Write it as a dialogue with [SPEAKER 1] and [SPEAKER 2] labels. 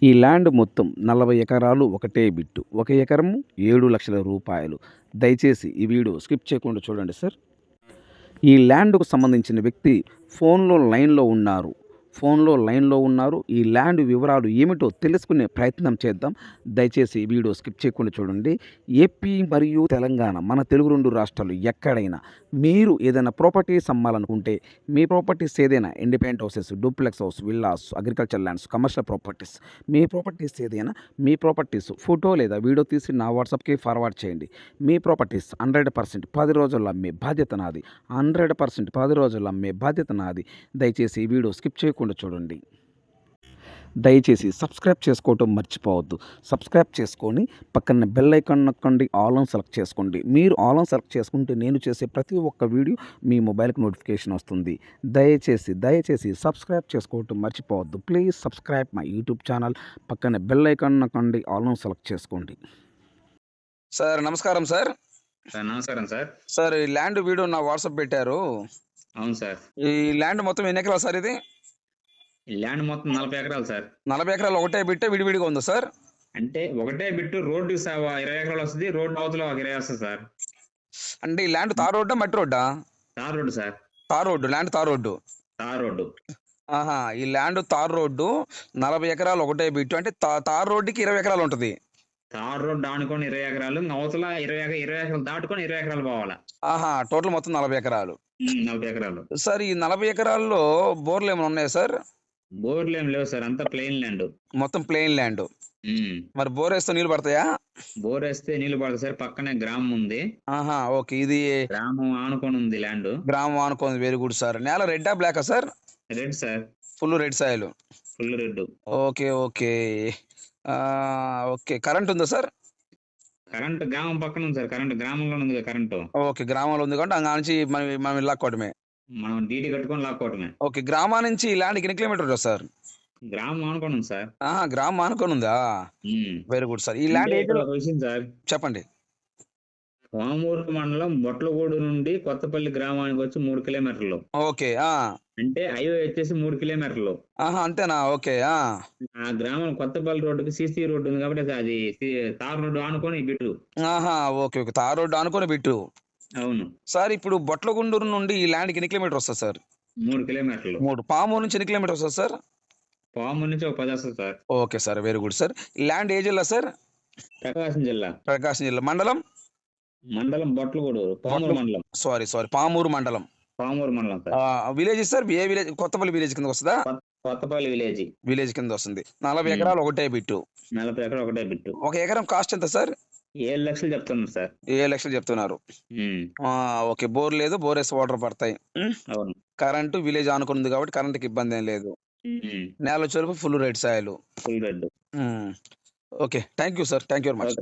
[SPEAKER 1] ఈ ల్యాండ్ మొత్తం 40 ఎకరాలు ఒకటే బిట్టు. ఒక ఎకరము రూ. 7,00,000. దయచేసి ఈ వీడియో స్కిప్ చేయకుండా చూడండి సార్. ఈ ల్యాండ్‌కు సంబంధించిన వ్యక్తి ఫోన్‌లో లైన్‌లో ఉన్నారు. ఈ ల్యాండ్ వివరాలు ఏమిటో తెలుసుకునే ప్రయత్నం చేద్దాం. దయచేసి ఈ వీడియో స్కిప్ చేయకుండా చూడండి. ఏపీ మరియు తెలంగాణ మన తెలుగు 2 రాష్ట్రాలు ఎక్కడైనా మీరు ఏదైనా ప్రాపర్టీస్ అమ్మాలనుకుంటే, మీ ప్రాపర్టీస్ ఏదైనా independent houses, duplex house, villas, agriculture lands, commercial properties, మీ ప్రాపర్టీస్ ఏదైనా మీ ప్రాపర్టీస్ ఫోటో లేదా వీడియో తీసి నా వాట్సాప్‌కి ఫార్వర్డ్ చేయండి. మీ ప్రాపర్టీస్ 100% 10 రోజుల్లో అమ్మే బాధ్యత నాది. 100% 10 రోజుల్లో అమ్మే బాధ్యత నాది. దయచేసి ఈ వీడియో స్కిప్ చేయకుండా చూడండి. దయచేసి సబ్స్క్రైబ్ చేసుకోవటం మర్చిపోవద్దు. సబ్స్క్రైబ్ చేసుకొని పక్కన బెల్ ఐకాన్ నొక్కండి. ఆల్ ఆన్ సెలెక్ట్ చేసుకోండి. మీరు ఆల్ ఆన్ సెలెక్ట్ చేసుకుంటే నేను చేసే ప్రతి ఒక్క వీడియో మీ మొబైల్కి నోటిఫికేషన్ వస్తుంది. దయచేసి సబ్స్క్రైబ్ చేసుకోవటం మర్చిపోవద్దు. Please subscribe my YouTube channel. పక్కన బెల్ ఐకాన్ నొక్కండి. ఆల్ ఆన్ సెలెక్ట్ చేసుకోండి. సార్ నమస్కారం సార్.
[SPEAKER 2] సార్ నమస్కారం సార్.
[SPEAKER 1] సార్ ఈ ల్యాండ్ వీడియో నా వాట్సాప్ పెట్టారు.
[SPEAKER 2] అవును సార్.
[SPEAKER 1] ఈ ల్యాండ్ మొత్తం ఎన్ని ఎకరాలు సార్ ఇది?
[SPEAKER 2] ఈ ల్యాండ్ మొత్తం 40 ఎకరాలు సార్.
[SPEAKER 1] 40 ఎకరాలు ఒకటే బిట్టే విడివిడిగా ఉందా సార్?
[SPEAKER 2] అంటే ఒకటే బిట్టు రోడ్డు 20 ఎకరాలు వస్తుంది. రోడ్డు అవతల ఒక 20 వస్తుంది సార్.
[SPEAKER 1] అంటే ఈ ల్యాండ్ తార్ రోడ్డా మట్టి రోడ్డా?
[SPEAKER 2] Tar road sir.
[SPEAKER 1] Tar road, land tar road.
[SPEAKER 2] Tar road.
[SPEAKER 1] ఆహా, ఈ ల్యాండ్ తార్ రోడ్డు 40 ఎకరాలు ఒకటే బిట్టు. అంటే తార్ రోడ్డుకి 20 ఎకరాలు ఉంటుంది.
[SPEAKER 2] తార్ రోడ్డు ఆనుకొని 20 ఎకరాలు, అవతల 20 ఎకరాలు దాటుకొని 20 ఎకరాలు పోవాలా.
[SPEAKER 1] ఆహా, టోటల్ మొత్తం 40 ఎకరాలు.
[SPEAKER 2] 40 ఎకరాలు.
[SPEAKER 1] సార్ ఈ 40 ఎకరాల్లో బోర్లు ఏమైనా ఉన్నాయా సార్?
[SPEAKER 2] బోర్లు ఏం లేవు సార్, అంతా ప్లెయిన్ ల్యాండ్.
[SPEAKER 1] మొత్తం ప్లెయిన్ ల్యాండ్. మరి బోర్ వేస్తే నీళ్ళు పడతాయా?
[SPEAKER 2] బోర్ వేస్తే నీళ్లు పడతాయి సార్. పక్కనే గ్రామం ఉంది.
[SPEAKER 1] ఆహా, ఓకే. ఇది
[SPEAKER 2] గ్రామం ఆనుకొని ఉంది ల్యాండ్.
[SPEAKER 1] గ్రామం అనుకోండి. Very good sir. నేల రెడ్డా బ్లాకా sir?
[SPEAKER 2] Red sir.
[SPEAKER 1] Full red soil.
[SPEAKER 2] Full red.
[SPEAKER 1] Okay. Okay, current ఉందా సార్?
[SPEAKER 2] కరెంట్ గ్రామం పక్కన ఉంది సార్. కరెంట్ గ్రామంలో ఉంది కరెంటు.
[SPEAKER 1] ఓకే, గ్రామంలో ఉంది కాబట్టి అంగా నుంచి మనం లాక్కోవడమే.
[SPEAKER 2] మనం డీడీ కట్టుకొని లాక్కోవటమే.
[SPEAKER 1] ఓకే, గ్రామా నుంచి ఈ ల్యాండ్కి ఎన్ని కిలోమీటర్ సార్?
[SPEAKER 2] గ్రామం ఆనుకొని ఉంది సార్.
[SPEAKER 1] గ్రామం ఆనుకొని ఉందా? Very good sir. ఈ ల్యాండ్
[SPEAKER 2] ఒక విషయం సార్
[SPEAKER 1] చెప్పండి.
[SPEAKER 2] పామూరు మండలం బొట్లగూడు నుండి కొత్తపల్లి గ్రామానికి వచ్చి 3 కిలోమీటర్లు.
[SPEAKER 1] ఓకే.
[SPEAKER 2] అంటే హైవే వచ్చేసి 3 కిలోమీటర్లు.
[SPEAKER 1] అంతేనా? ఓకే.
[SPEAKER 2] ఆ గ్రామం కొత్తపల్లి రోడ్డుకి సీసీ రోడ్డు ఉంది కాబట్టి అది తార్ రోడ్డు ఆనుకొని బిట్టు.
[SPEAKER 1] ఓకే. తార్ రోడ్డు ఆనుకొని బిట్టు.
[SPEAKER 2] అవును
[SPEAKER 1] సార్. ఇప్పుడు బొట్లగుండూరు నుండి ఈ ల్యాండ్కి ఎన్ని కిలోమీటర్ వస్తుంది సార్?
[SPEAKER 2] 3 కిలోమీటర్లు.
[SPEAKER 1] 3. పామూరు నుంచి ఎన్ని కిలోమీటర్ వస్తుంది సార్?
[SPEAKER 2] పామూరు నుంచి ఒక 10 వస్తుంది sir.
[SPEAKER 1] Okay sir, very good sir. ఈ ల్యాండ్ ఏ జిల్లా సార్?
[SPEAKER 2] ప్రకాశం జిల్లా.
[SPEAKER 1] ప్రకాశం జిల్లా.
[SPEAKER 2] మండలం బొట్లగూడు. పామూరు మండలం.
[SPEAKER 1] సారీ, పామూరు మండలం.
[SPEAKER 2] పామూరు మండలం సార్.
[SPEAKER 1] Village sir? ఏ విలేజ్? కొత్తపల్లి విలేజ్ కింద వస్తుందా?
[SPEAKER 2] కొత్తపల్లి
[SPEAKER 1] విలేజ్ కింద వస్తుంది. 40 ఎకరాలు ఒకటే బిట్టు.
[SPEAKER 2] 40 ఎకరాలు ఒకటే బిట్టు.
[SPEAKER 1] ఒక ఎకరం కాస్ట్ ఎంత సార్?
[SPEAKER 2] 7 లక్షలు చెప్తున్నారు సార్.
[SPEAKER 1] 7 లక్షలు చెప్తున్నారు. ఓకే. బోర్ లేదు, బోర్ వేసి వాటర్ పడతాయి.
[SPEAKER 2] అవును.
[SPEAKER 1] కరెంటు విలేజ్ ఆనుకుని ఉంది కాబట్టి కరెంట్కి ఇబ్బంది ఏం లేదు. నేల వచ్చేవరకు full red soil.
[SPEAKER 2] Full red.
[SPEAKER 1] Okay, thank you sir. Thank you very much.